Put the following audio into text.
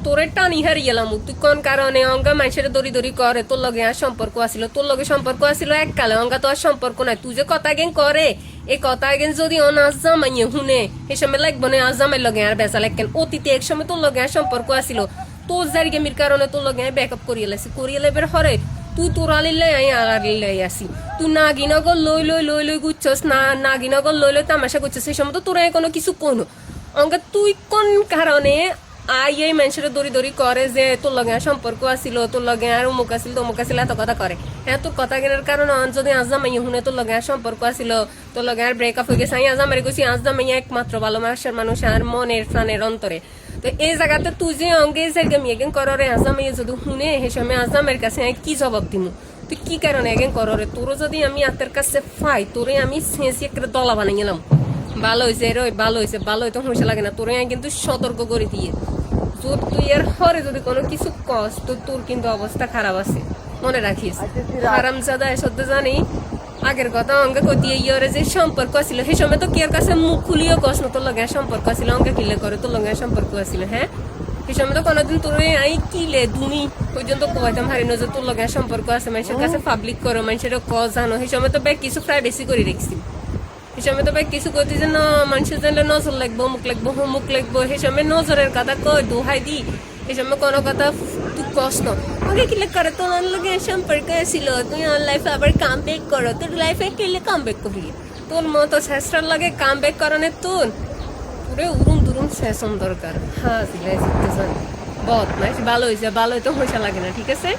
তোরে টানি হারিয়ে গেলাম তুই কোন কারণে অঙ্গা মানুষের দড়ি দড়ি করে তোর লগে আর সম্পর্ক আসিল তোর লগে সম্পর্ক আসিল এককালে অঙ্গা তো আর সম্পর্ক নাই তুই যে কথা গেন করে এই কথা গেন যদি অনাজ জামাইয়ে শুনে এই সময় লাগবো না আজ জামাই লগে আর বেচা লাগেন অতীতে এক সময় তোর লগে আর সম্পর্ক আসিল তোর জারিগামির কারণে তোর লগে ব্যাকআপ করিয়ে লাইছি করিয়ে লাইবার হরে তুই তোর আলিলে আই আর আলিলে আসি তুই নাগিনগর লই লই লই লই গুচ্ছস না নাগিনগর লই লই তামাশা করছিস সেই সময় তো তোরা কোনো কিছু কোনো অঙ্গা তুই কোন কারণে এই মানুষের দড়ি দড়ি করে যে তোর লগে সম্পর্ক আসিল তোর লগে আর অমুক আসিল তমুক আসিল এত কথা করে হ্যাঁ তোর কথা কেনার কারণে যদি আজ জামাইয়া শুনে তোর লগে সম্পর্ক আসিল তোর লগে আর ব্রেকআপ হয়ে গেছে আমি আজ আমার গেছি আজ জামাইয়া একমাত্র ভালোবাসার মানুষ আর মনের প্রাণের অন্তরে তো এই জায়গাতে তুই যে অঙ্গে জায়গামি এগেন কররে আজ জামাইয়া যদি শুনে সে সময় আজ জামের কাছে কি জবাব দিমু তুই কি কারণে এগেন কররে তোরও যদি আমি হাতের কাছে পাই তোরে আমি শেষে একটা দলা বানাই গেলাম ভালো হয়েছে রে ভালো হয়েছে ভালো হয়তো সমস্যা লাগে না তোরে কিন্তু সতর্ক করে দিয়ে তোর তুই এর হরে যদি কোনো কিছু কস তো তোর কিন্তু অবস্থা খারাপ আছে মনে রাখিস হারামজাদা সত্য জানি আগের কথা অঙ্কে কতিয়ে ইয়রে যে সম্পর্ক আছিল সেই সময় তো কেয়ার কাছে মুখ খুলিও কস না তোর লগে সম্পর্ক আছিল অঙ্কে কিলে করে তোর লগে সম্পর্ক আছিল হ্যাঁ সেই সময় তো কোনোদিন তোর আই কিলে তুমি পর্যন্ত কইতাম হারি না যে তোর লগে সম্পর্ক আছে মানুষের কাছে পাবলিক করো মানুষের ক জানো সেই সময় তো ব্যাগ কিছু প্রাইভেসি করে রাখছি সেই সময় তো ভাই কিছু করতে যে না মানুষের জানলে নজর লাগবো মুখ লাগবো মুখ লাগবো সেই সময় নজরের কথা কই দোহাই দি সেই সময় কোনো কথা তুই কষ্ট আগে কিলে করে তোমার লগে সম্পর্ক ছিল তুই আমার লাইফে আবার কাম ব্যাক করো তোর লাইফে কিলে কাম ব্যাক করবি তোর মতো শেষটার লাগে কাম ব্যাক করানোর তোর পুরো উরুম দুরুম সেশন দরকার হ্যাঁ সিলাই শিখতে চান বহুত ভালো হয়েছে ভালো হয়তো হইসা লাগে না ঠিক আছে